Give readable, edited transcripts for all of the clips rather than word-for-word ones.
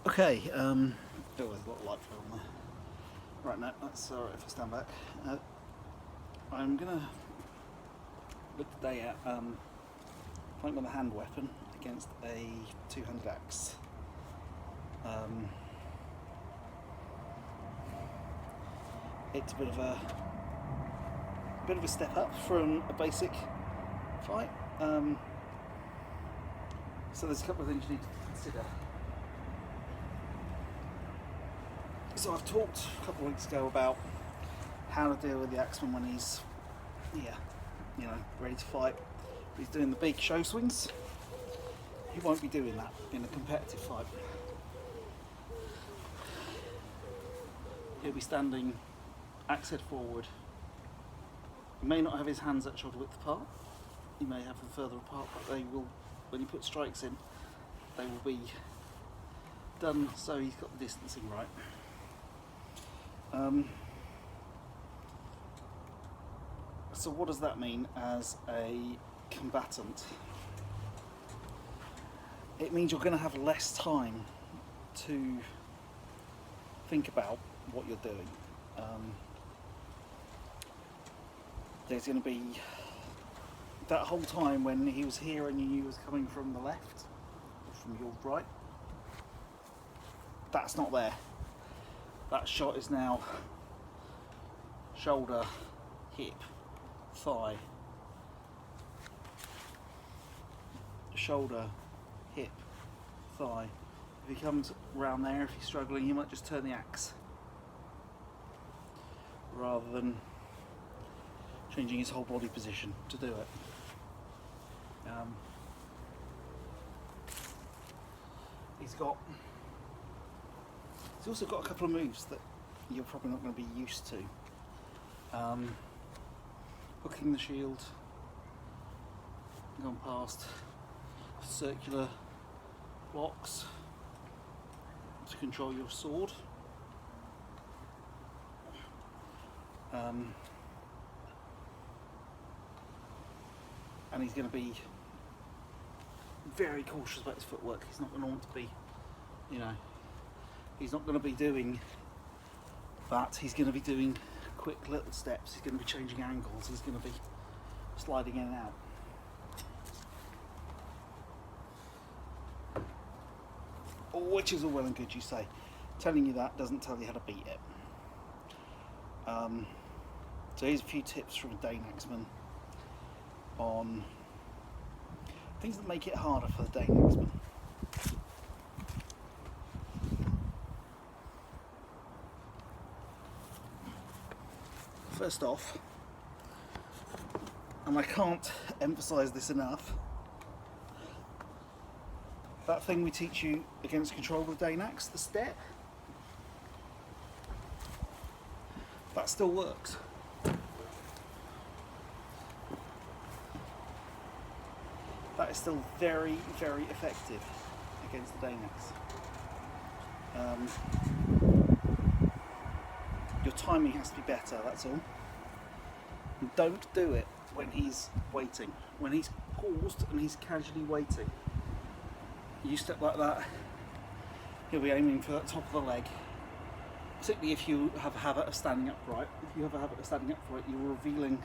Okay, oh, there's a lot of light flow on there. Right now, that's alright if I stand back. I'm gonna look today at fighting with a hand weapon against a two-handed axe. It's a bit of a step up from a basic fight. So there's a couple of things you need to consider. So I've talked a couple of weeks ago about how to deal with the axeman when he's, ready to fight. He's doing the big show swings. He won't be doing that in a competitive fight. He'll be standing axe head forward. He may not have his hands at shoulder width apart. He may have them further apart, but they will, when you put strikes in, they will be done so he's got the distancing right. So what does that mean as a combatant? It means you're going to have less time to think about what you're doing. There's going to be that whole time when he was here and you knew he was coming from the left, or from your right. That's not there. That shot is now shoulder, hip, thigh, shoulder, hip, thigh. If he comes around there, if he's struggling, he might just turn the axe rather than changing his whole body position to do it. He's also got a couple of moves that you're probably not going to be used to. Hooking the shield, gone past circular blocks to control your sword. And he's going to be very cautious about his footwork. He's not going to want to be, he's not going to be doing that. He's going to be doing quick little steps. He's going to be changing angles. He's going to be sliding in and out. Which is all well and good, you say. Telling you that doesn't tell you how to beat it. So here's a few tips from a Dane-axeman on things that make it harder for the Dane-axeman. First off, and I can't emphasise this enough, that thing we teach you against control with Dane-axe, the step, that still works. That is still very, very effective against the Dane-axe. Your timing has to be better, that's all. And don't do it when he's waiting. When he's paused and he's casually waiting. You step like that, he'll be aiming for that top of the leg. Particularly if you have a habit of standing upright. If you have a habit of standing upright, you're revealing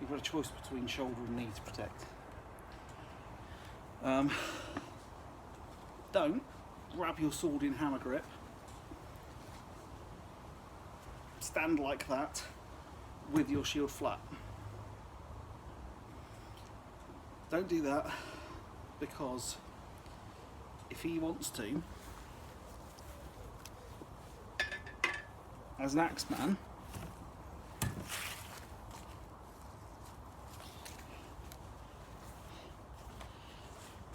you've got a choice between shoulder and knee to protect. Don't grab your sword in hammer grip. Stand like that with your shield flat. Don't do that, because if he wants to, as an axeman,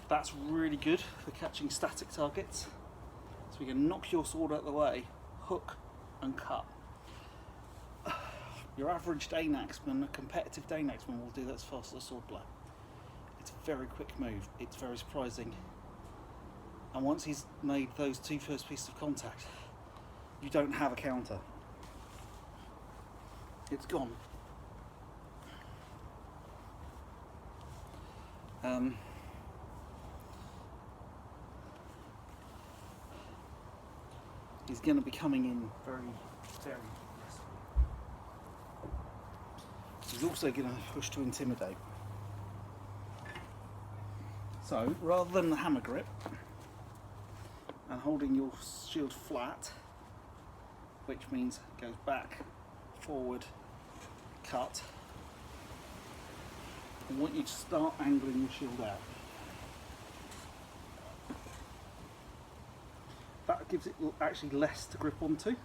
that's really good for catching static targets. So we can knock your sword out of the way, hook and cut. Your average Dane-axeman, a competitive Dane-axeman, will do that as fast as a sword blow. It's a very quick move, it's very surprising. And once he's made those two first pieces of contact, you don't have a counter. It's gone. is going to be coming in very, very aggressive. He's also going to push to intimidate. So rather than the hammer grip and holding your shield flat, which means it goes back, forward, cut, I want you to start angling your shield out. That gives it actually less to grip onto.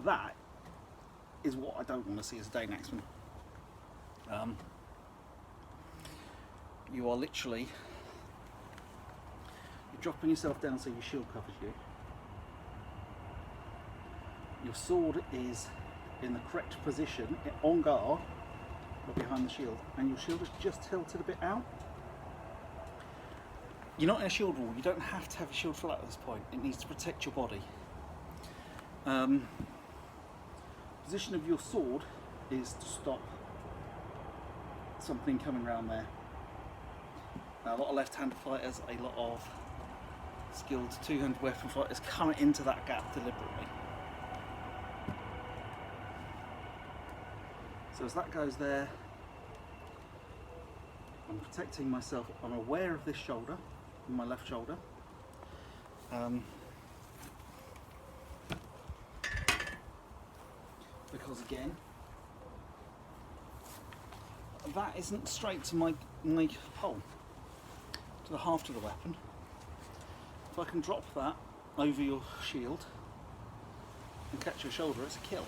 That is what I don't want to see as a Dane-axeman. You are literally, you're dropping yourself down so your shield covers you. Your sword is in the correct position, on guard, but behind the shield, and your shield is just tilted a bit out. You're not in a shield wall, you don't have to have your shield flat at this point, it needs to protect your body. Position of your sword is to stop something coming around there. Now, a lot of left-handed fighters, a lot of skilled two-handed weapon fighters come into that gap deliberately. So as that goes there, I'm protecting myself. I'm aware of this shoulder, my left shoulder. Because again, that isn't straight to my pole, to the haft of the weapon. If I can drop that over your shield and catch your shoulder, it's a kill.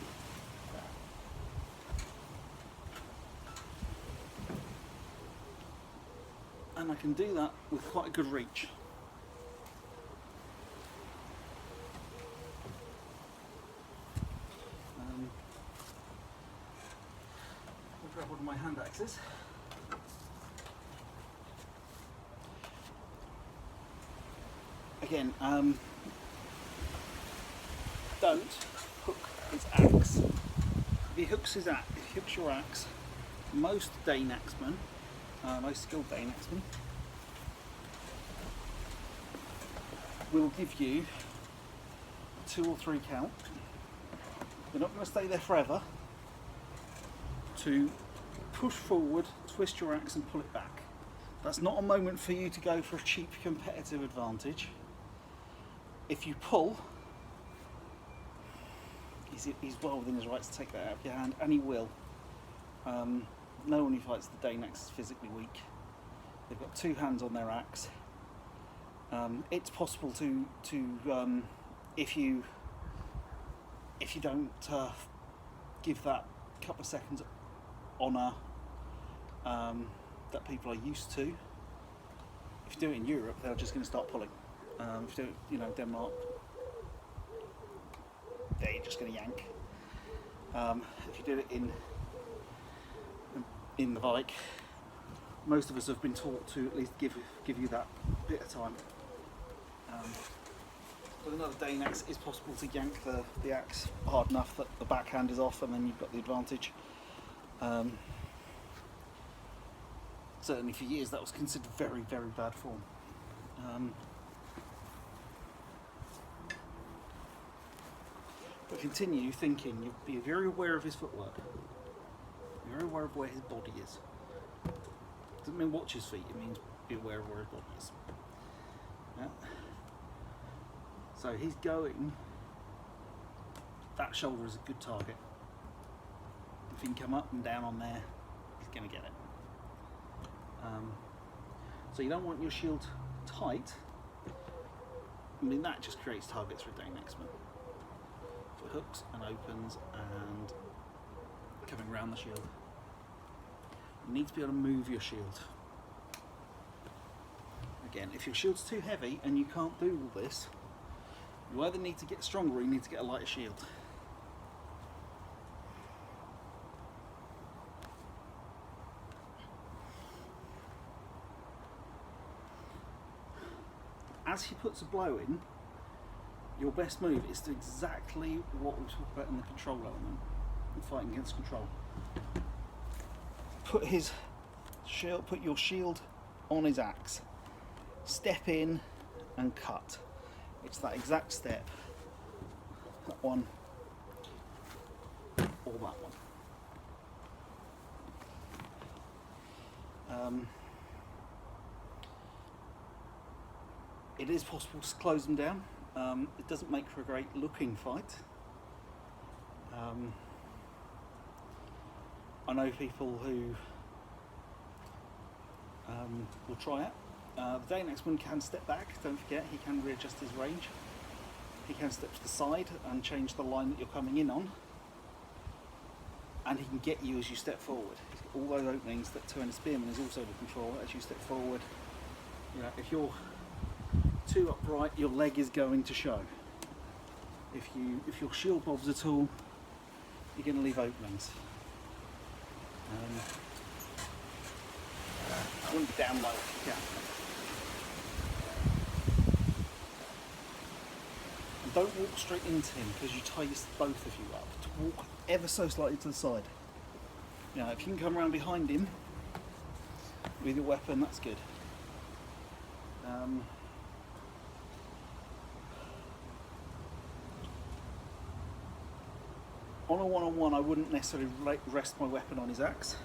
And I can do that with quite a good reach. I'll grab one of my hand axes. Again, don't hook his axe. If he hooks your axe, most Dane-axemen, most skilled Dane-axemen, will give you a 2 or 3 count. They're not going to stay there forever. To push forward, twist your axe and pull it back. That's not a moment for you to go for a cheap competitive advantage. If you pull, he's well within his rights to take that out of your hand, and he will. No one who fights the Dane-axe is physically weak. They've got 2 hands on their axe. It's possible to if you don't give that couple of seconds honour that people are used to. If you do it in Europe, they're just going to start pulling. If you do it, Denmark, they're just going to yank. If you do it in the Vike, most of us have been taught to at least give you that bit of time. With another Dane-axe, it's possible to yank the axe hard enough that the backhand is off, and then you've got the advantage. Certainly for years that was considered very, very bad form. But continue thinking, you'll be very aware of his footwork. Be very aware of where his body is. Doesn't mean watch his feet, it means be aware of where his body is. Yeah. So he's going, that shoulder is a good target. If he can come up and down on there, he's going to get it. So you don't want your shield tight. I mean, that just creates targets for a Dane-axeman. So it hooks and opens and coming around the shield. You need to be able to move your shield. Again, if your shield's too heavy and you can't do all this, you either need to get stronger or you need to get a lighter shield. As he puts a blow in, your best move is to exactly what we talked about in the control element, in fighting against control. Put your shield on his axe. Step in and cut. It's that exact step, that one or that one. It is possible to close them down. It doesn't make for a great looking fight. I know people who will try it. The Dane-axe one can step back, don't forget, he can readjust his range. He can step to the side and change the line that you're coming in on. And he can get you as you step forward. He's got all those openings that two-handed spearman is also looking for as you step forward. You know, if you're too upright, your leg is going to show. If your shield bobs at all, you're going to leave openings. I wouldn't be down low if you can. And don't walk straight into him because you tie both of you up. To walk ever so slightly to the side. You know, if you can come around behind him with your weapon, that's good. On a one-on-one, I wouldn't necessarily rest my weapon on his axe,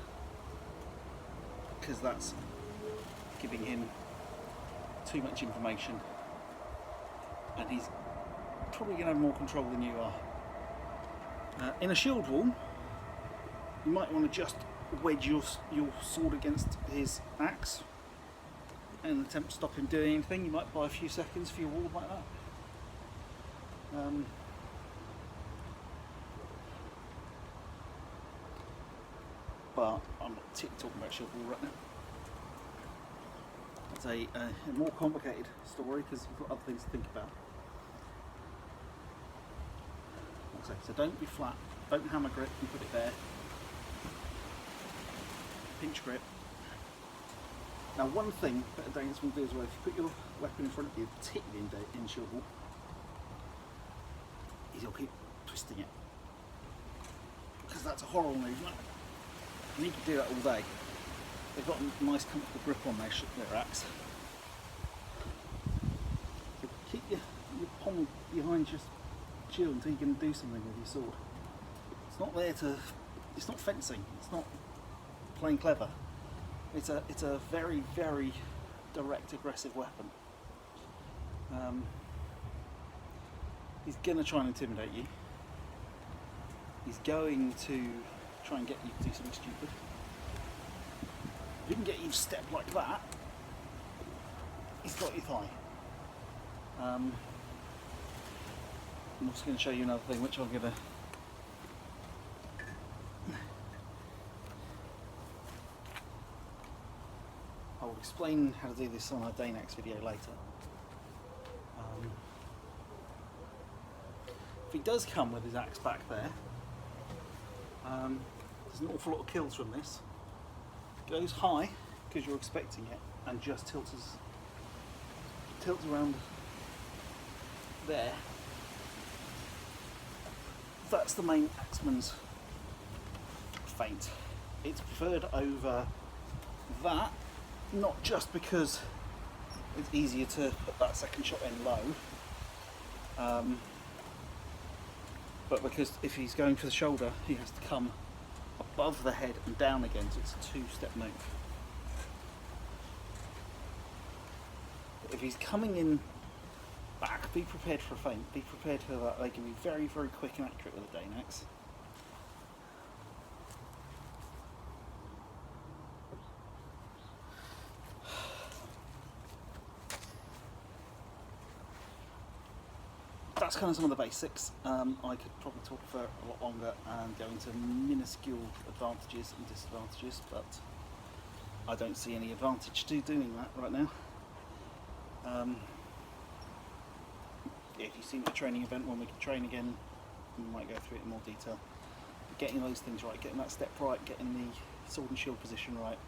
because that's giving him too much information, and he's probably going to have more control than you are. In a shield wall, you might want to just wedge your sword against his axe and attempt to stop him doing anything. You might buy a few seconds for your wall like that. But I'm not particularly talking about shield wall right now. It's a more complicated story because you've got other things to think about. Okay, so don't be flat, don't hammer grip and put it there. Pinch grip. Now one thing that a Dane-axe will do as well, if you put your weapon in front of you, particularly in shield wall, is you'll keep twisting it. Because that's a horrible movement. And you can do that all day. They've got a nice comfortable grip on their axe. So keep your pommel behind your shield until you can do something with your sword. It's not there to, it's not fencing, it's not playing clever. It's a very, very direct, aggressive weapon. He's going to try and intimidate you. He's going to try and get you to do something stupid. If he can get you to step like that, he's got your thigh. I'm also going to show you another thing, which I'm going to I'll explain how to do this on a Dane-axe video later. If he does come with his axe back there, there's an awful lot of kills from this. Goes high because you're expecting it, and just tilts around there. That's the main axeman's feint. It's preferred over that, not just because it's easier to put that second shot in low, but because if he's going for the shoulder, he has to come above the head and down again, so it's a two-step move. But if he's coming in back, be prepared for a feint, be prepared for that. They can be very, very quick and accurate with a Dane-axe. That's kind of some of the basics. I could probably talk for a lot longer and go into minuscule advantages and disadvantages, but I don't see any advantage to doing that right now. If you see me at a training event when we can train again, we might go through it in more detail. But getting those things right, getting that step right, getting the sword and shield position right,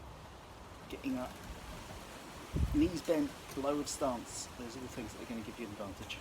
getting that knees bent, lowered stance, those are all things that are going to give you an advantage.